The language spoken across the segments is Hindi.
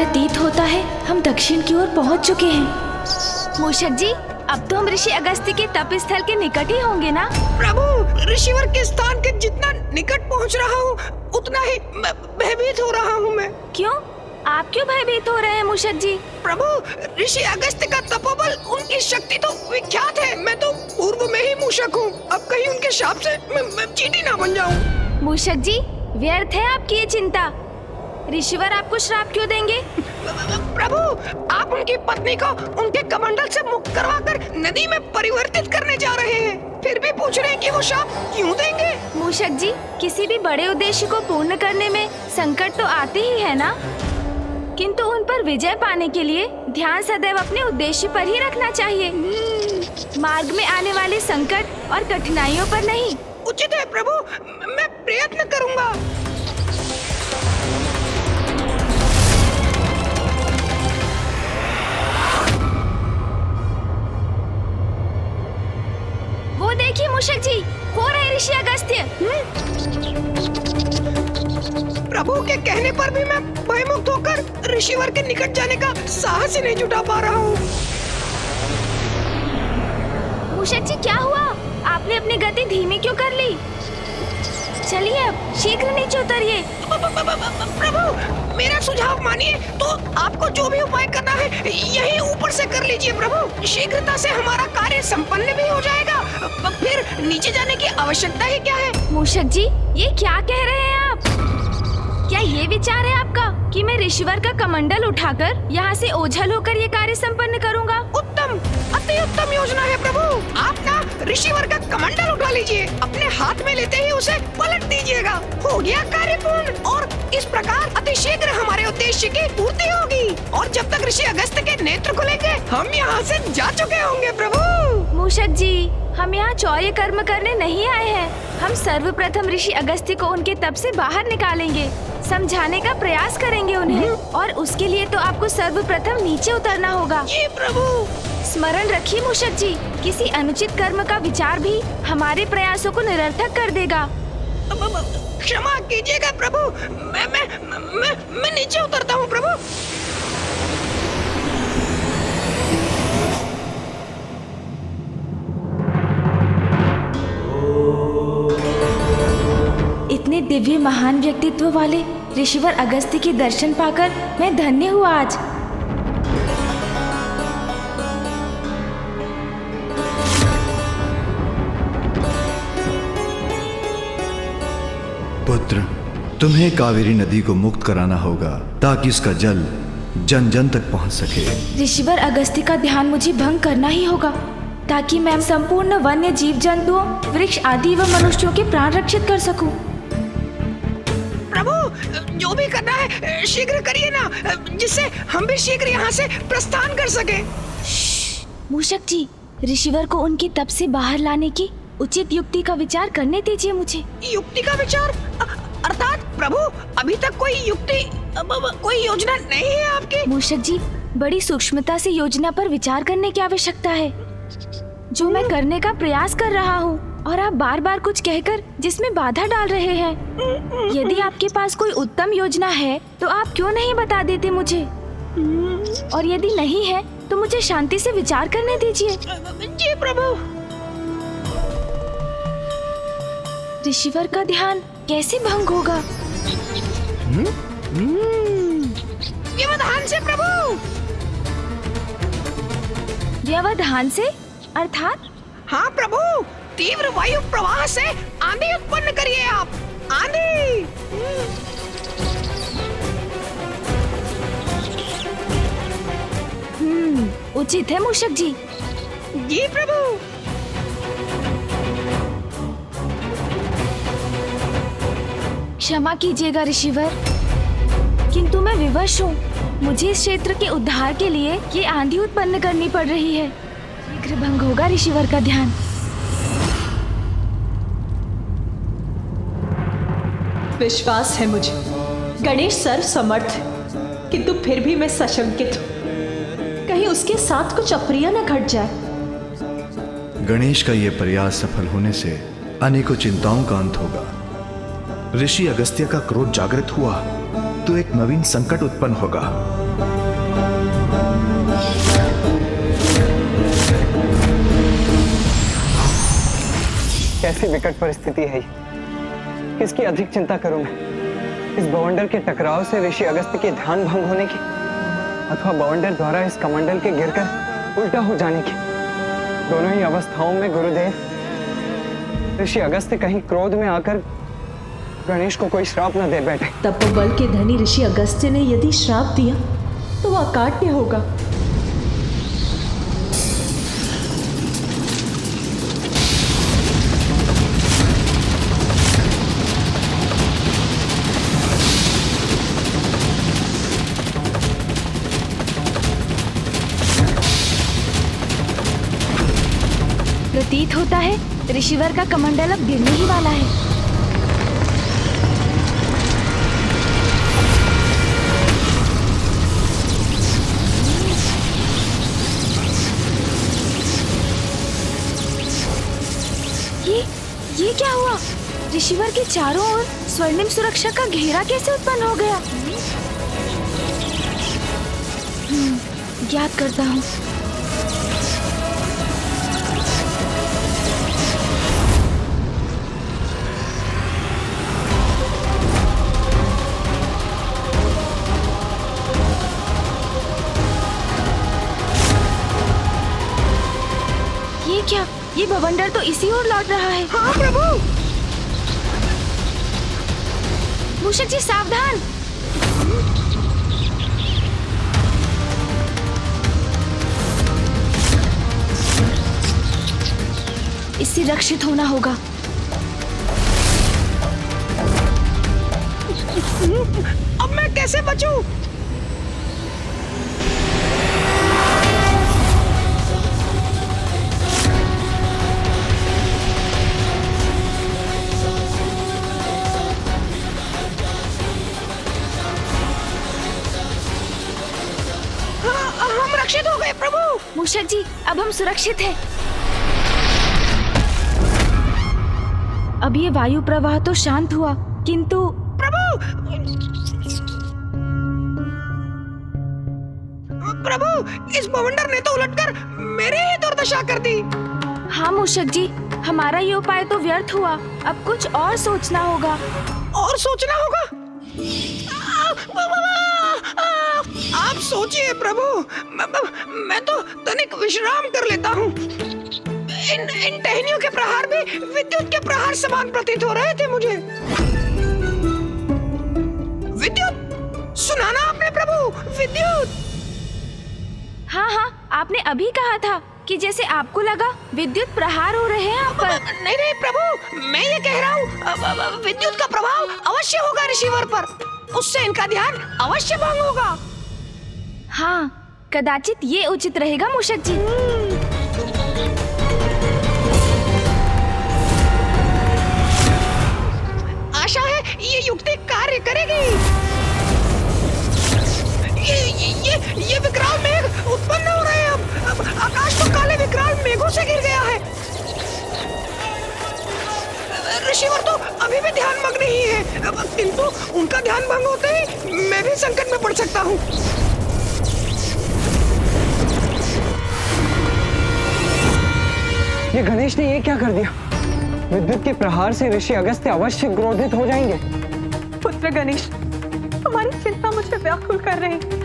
प्रतीत होता है हम दक्षिण की ओर पहुंच चुके हैं। मूषक जी, अब तो हम ऋषि अगस्त्य के तप स्थल के निकट ही होंगे ना? प्रभु, ऋषिवर के स्थान के जितना निकट पहुंच रहा हूँ उतना ही भयभीत हो रहा हूँ मैं। क्यों? आप क्यों भयभीत हो रहे हैं मूषक जी? प्रभु, ऋषि अगस्त्य का तपोबल, उनकी शक्ति तो विख्यात है। मैं तो पूर्व में ही मूषक हूँ, अब कहीं उनके शाप से मैं चींटी ना बन जाऊँ। मूषक जी, व्यर्थ है आपकी ये चिंता। ऋषिवर आपको श्राप क्यों देंगे? प्रभु, आप उनकी पत्नी को उनके कमंडल से मुक्त करवाकर नदी में परिवर्तित करने जा रहे हैं, फिर भी पूछ रहे हैं कि वो शाप क्यों देंगे? मूषक जी, किसी भी बड़े उद्देश्य को पूर्ण करने में संकट तो आते ही है ना, किंतु उन पर विजय पाने के लिए ध्यान सदैव अपने उद्देश्य पर ही रखना चाहिए, मार्ग में आने वाले संकट और कठिनाइयों पर नहीं। उचित है प्रभु, मैं प्रयत्न करूंगा। वो देखिए मूषक जी, हो रहे ऋषि अगस्त्य। प्रभु के कहने पर भी मैं भयमुक्त होकर ऋषिवर के निकट जाने का साहस ही नहीं जुटा पा रहा हूँ। मूषक जी, क्या हुआ? आपने अपनी गति धीमी क्यों कर ली? चलिए अब शीघ्र नीचे उतरिए। प्रभु, मेरा सुझाव मानिए तो आपको जो भी उपाय करना है यही ऊपर से कर लीजिए प्रभु। शीघ्रता से हमारा कार्य संपन्न भी हो जाएगा, फिर नीचे जाने की आवश्यकता ही क्या है। मूषक जी, ये क्या कह रहे हैं आप? क्या ये विचार है आपका कि मैं ऋषिवर का कमंडल उठाकर यहाँ से ओझल होकर ये कार्य संपन्न करूँगा? उत्तम, अति उत्तम योजना है प्रभु। आप ना ऋषिवर का कमंडल उठा लीजिए, अपने हाथ में लेते ही उसे पलट दीजिएगा। हो गया कार्य पूर्ण, और इस प्रकार अतिशीघ्र हमारे उद्देश्य की पूर्ति होगी, और जब तक ऋषि अगस्त्य के नेत्र खुलेंगे हम यहाँ से जा चुके होंगे प्रभु। मूषक जी, हम यहाँ चौर्य कर्म करने नहीं आए हैं। हम सर्वप्रथम ऋषि अगस्त्य को उनके तप से बाहर निकालेंगे, समझाने का प्रयास करेंगे उन्हें, और उसके लिए तो आपको सर्वप्रथम नीचे उतरना होगा। जी प्रभु। स्मरण रखिए मूषक जी, किसी अनुचित कर्म का विचार भी हमारे प्रयासों को निरर्थक कर देगा। क्षमा कीजिएगा प्रभु, मैं नीचे उतरता हूँ प्रभु। इतने दिव्य महान व्यक्तित्व वाले ऋषिवर अगस्त्य के दर्शन पाकर मैं धन्य हुआ आज। पुत्र, तुम्हें कावेरी नदी को मुक्त कराना होगा ताकि इसका जल जन जन तक पहुंच सके। ऋषिवर अगस्त्य का ध्यान मुझे भंग करना ही होगा ताकि मैं संपूर्ण वन्य जीव जंतुओं, वृक्ष आदि व मनुष्यों के प्राण रक्षित कर सकूं। प्रभु, जो भी करना है शीघ्र करिए ना, जिससे हम भी शीघ्र यहाँ से प्रस्थान कर सके। मूषक जी, ऋषिवर को उनके तप से बाहर लाने की उचित युक्ति का विचार करने दीजिए मुझे। युक्ति का विचार? अर्थात प्रभु, अभी तक कोई युक्ति, कोई योजना नहीं है आपकी? मूषक जी, बड़ी सूक्ष्मता से योजना पर विचार करने की आवश्यकता है, जो मैं करने का प्रयास कर रहा हूँ, और आप बार बार कुछ कहकर जिसमें बाधा डाल रहे हैं। यदि आपके पास कोई उत्तम योजना है तो आप क्यों नहीं बता देते मुझे, और यदि नहीं है तो मुझे शांति से विचार करने दीजिए। जी प्रभु। ऋषिवर का ध्यान कैसे भंग होगा? व्यवधान से प्रभु। व्यवधान से अर्थात? हाँ प्रभु, तीव्र वायु प्रवाह से आंधी उत्पन्न करिए आप। आंधी। उचित है मूषक जी। जी प्रभु। क्षमा कीजिएगा ऋषिवर, किंतु मैं विवश हूँ। मुझे इस क्षेत्र के उद्धार के लिए ये आंधी उत्पन्न करनी पड़ रही है। शीघ्र भंग होगा ऋषिवर का ध्यान। विश्वास है मुझे, गणेश सर्व समर्थ है, किंतु फिर भी मैं सशंकित हूँ। कहीं उसके साथ कुछ अप्रिय न घट जाए। गणेश का यह प्रयास सफल होने से अनेकों चिंताओं का अंत होगा। ऋषि अगस्त्य का क्रोध जागृत हुआ तो एक नवीन संकट उत्पन्न होगा। कैसी विकट परिस्थिति है ये? किसकी अधिक चिंता करूं मैं? इस बवंडर के टकराव से ऋषि अगस्त्य के ध्यान भंग होने की, अथवा बवंडर द्वारा इस कमंडल के गिरकर उल्टा हो जाने की। दोनों ही अवस्थाओं में गुरुदेव, ऋषि अगस्त्य कहीं क्रोध में आकर गणेश को कोई श्राप न दे बैठे। तपोबल के धनी ऋषि अगस्त्य ने यदि श्राप दिया तो वह अकाट्य होगा। प्रतीत होता है ऋषिवर का कमंडल अब गिरने ही वाला है। ये क्या हुआ? ऋषिवर के चारों ओर स्वर्णिम सुरक्षा का घेरा कैसे उत्पन्न हो गया? ज्ञात करता हूँ। ये क्या? ये बवंडर तो इसी ओर लौट रहा है। हाँ प्रभु। मूषक जी सावधान। इससे रक्षित होना होगा। अब मैं कैसे बचूं? हम रक्षित हो गए प्रभु। मूषक जी अब हम सुरक्षित हैं। अब ये वायु प्रवाह तो शांत हुआ, किंतु प्रभु, इस बवंडर ने तो उलटकर मेरे ही दुर्दशा कर दी। हाँ मूषक जी, हमारा ये उपाय तो व्यर्थ हुआ। अब कुछ और सोचना होगा। और सोचना होगा? आप सोचिए प्रभु। मैं तो तनिक विश्राम कर लेता हूँ। इन टहनियों के प्रहार भी विद्युत के प्रहार समान प्रतीत हो रहे थे मुझे। विद्युत, सुना आपने प्रभु? विद्युत। हाँ हाँ, आपने अभी कहा था कि जैसे आपको लगा विद्युत प्रहार हो रहे हैं आप पर। नहीं प्रभु, मैं ये कह रहा हूँ विद्युत का प्रभाव अवश्य होगा ऋषिवर पर। उससे इनका ध्यान अवश्य भंग होगा। हाँ, कदाचित ये उचित रहेगा मूषक जी। आशा है ये युक्ति कार्य करेगी। ये विकराल मेघ उत्पन्न हो रहे हैं। अब आकाश तो काले विकराल मेघों से घिर गया है। ऋषिवर तो अभी भी ध्यान मग्न ही है, किंतु उनका ध्यान भंग होते ही मैं भी संकट में पड़ सकता हूँ। ये गणेश ने ये क्या कर दिया? विद्युत के प्रहार से ऋषि अगस्त्य अवश्य क्रोधित हो जाएंगे। पुत्र गणेश, हमारी चिंता मुझे व्याकुल कर रही है।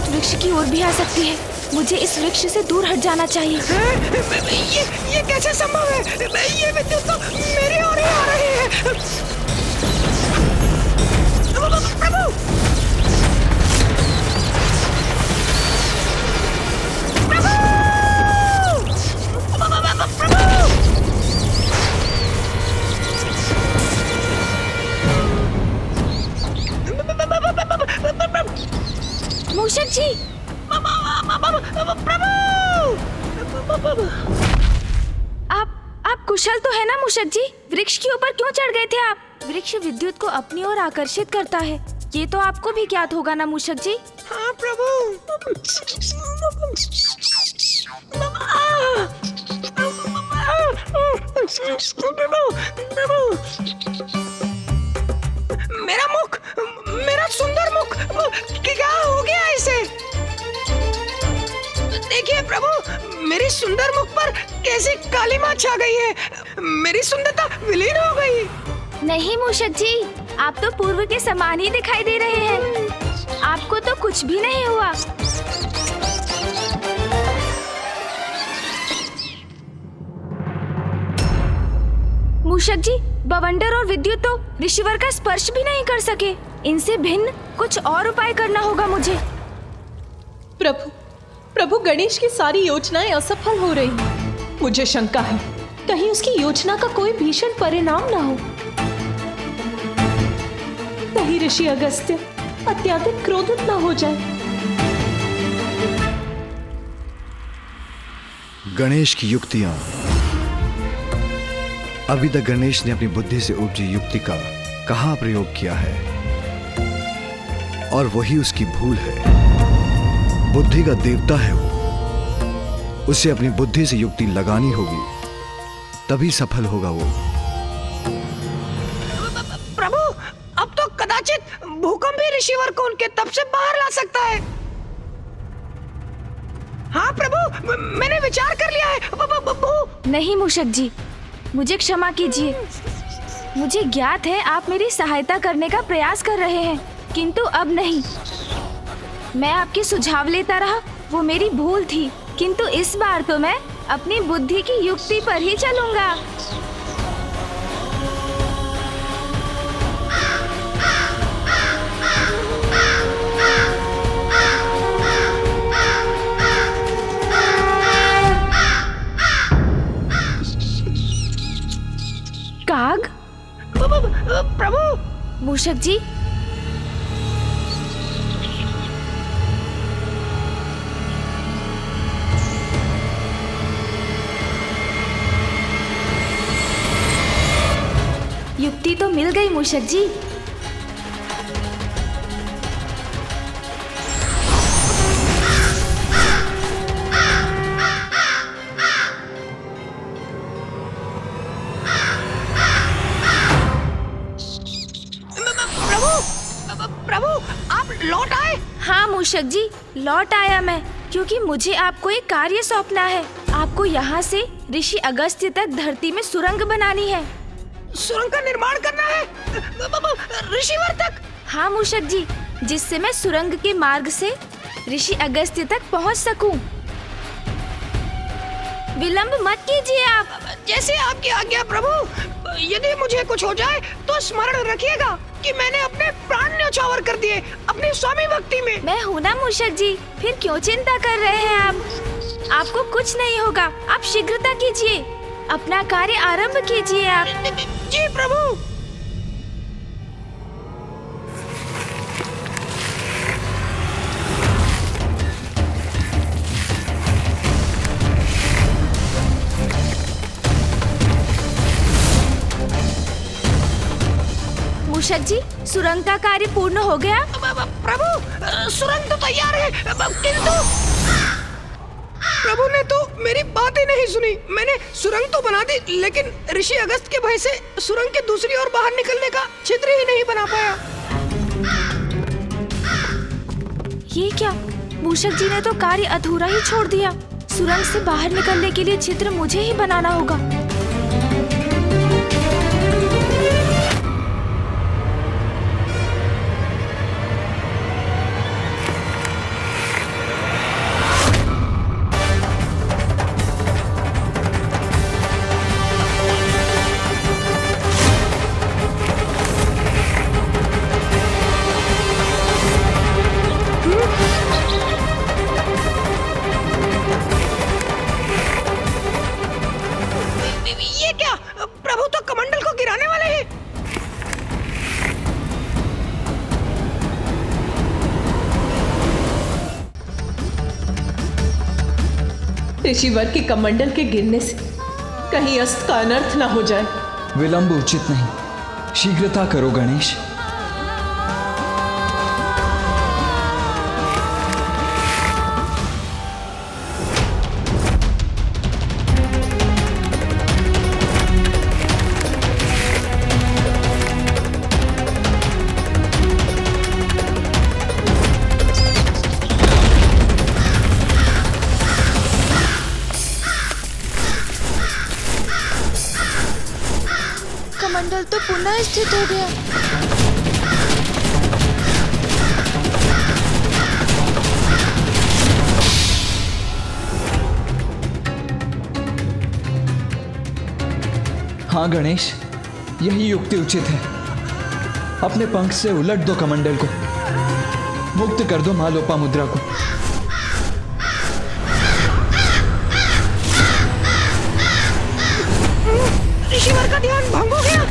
वृक्ष की ओर भी आ सकती है। मुझे इस वृक्ष से दूर हट जाना चाहिए। ये कैसे संभव है? ये विद्युत तो मेरी ओर ही आ रही है। प्रभु, प्रभु, आप कुशल तो है ना मूषक जी? वृक्ष के ऊपर क्यों चढ़ गए थे आप? वृक्ष विद्युत को अपनी ओर आकर्षित करता है, ये तो आपको भी ज्ञात होगा ना मूषक जी? हाँ प्रभु। मेरा मुख, मेरा सुंदर मुख, क्या हो गया इसे? देखिए प्रभु, मेरी सुंदर मुख पर कैसी कालीमा छा गई है। मेरी सुंदरता विलीन हो गई। नहीं मूषक जी, आप तो पूर्व के समान ही दिखाई दे रहे हैं। आपको तो कुछ भी नहीं हुआ। मूषक जी, बवंडर और विद्युत तो ऋषिवर का स्पर्श भी नहीं कर सके। इनसे भिन्न कुछ और उपाय करना होगा मुझे। प्रभु गणेश की सारी योजनाएं असफल हो रही हैं। मुझे शंका है, कहीं उसकी योजना का कोई भीषण परिणाम ना हो। कहीं ऋषि अगस्त्य अत्यधिक क्रोधित ना हो जाए। गणेश की युक्तियां। अभी तक गणेश ने अपनी बुद्धि से उपजी युक्ति का कहां प्रयोग किया है, और वही उसकी भूल है। बुद्धि का देवता है वो, उसे अपनी बुद्धि से युक्ति लगानी होगी, तभी सफल होगा वो। प्रभु, अब तो कदाचित भूकंप भी ऋषिवर को उनके तप से बाहर ला सकता है। हाँ प्रभु, मैंने विचार कर लिया है। नहीं मूषक जी, मुझे क्षमा कीजिए। मुझे ज्ञात है आप मेरी सहायता करने का प्रयास कर रहे हैं, किंतु अब नहीं। मैं आपके सुझाव लेता रहा, वो मेरी भूल थी, किंतु इस बार तो मैं अपनी बुद्धि की युक्ति पर ही चलूंगा। काग? प्रभु। मूषक जी, युक्ति तो मिल गई मूषक जी। प्रभु, आप लौट आए? हाँ मूषक जी, लौट आया मैं, क्योंकि मुझे आपको एक कार्य सौंपना है। आपको यहाँ से ऋषि अगस्त्य तक धरती में सुरंग बनानी है। सुरंग का निर्माण करना है ऋषिवर तक? हाँ मूषक जी, जिससे मैं सुरंग के मार्ग से ऋषि अगस्त्य तक पहुँच सकूं। विलंब मत कीजिए आप। जैसे आपकी आज्ञा प्रभु। यदि मुझे कुछ हो जाए तो स्मरण रखिएगा कि मैंने अपने प्राण न्यौछावर कर दिए अपनी स्वामी भक्ति में। मैं हूँ ना मूषक जी, फिर क्यों चिंता कर रहे हैं आप? आपको कुछ नहीं होगा, आप शीघ्रता कीजिए, अपना कार्य आरंभ कीजिए आप। जी प्रभु। मूषक जी, सुरंग का कार्य पूर्ण हो गया? प्रभु, सुरंग तो तैयार है, किंतु प्रभु ने तो मेरी बात ही नहीं सुनी। मैंने सुरंग तो बना दी, लेकिन ऋषि अगस्त के भय से सुरंग के दूसरी ओर बाहर निकलने का छिद्र ही नहीं बना पाया। ये क्या? मूषक जी ने तो कार्य अधूरा ही छोड़ दिया। सुरंग से बाहर निकलने के लिए छिद्र मुझे ही बनाना होगा। ऋषिवर के कमंडल के गिरने से कहीं अस्त का अनर्थ ना हो जाए। विलंब उचित नहीं, शीघ्रता करो गणेश। कमंडल तो पुनः स्थित हो गया। हाँ गणेश, यही युक्ति उचित है। अपने पंख से उलट दो कमंडल को, मुक्त कर दो मां लोपामुद्रा को। ऋषिवर का ध्यान भंग हो गया।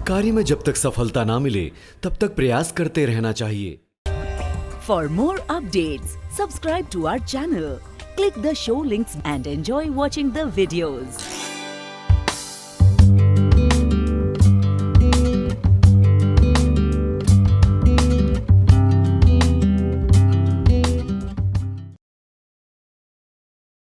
कार्य में जब तक सफलता ना मिले तब तक प्रयास करते रहना चाहिए। For more updates, subscribe to our channel, click the show links and enjoy watching the videos.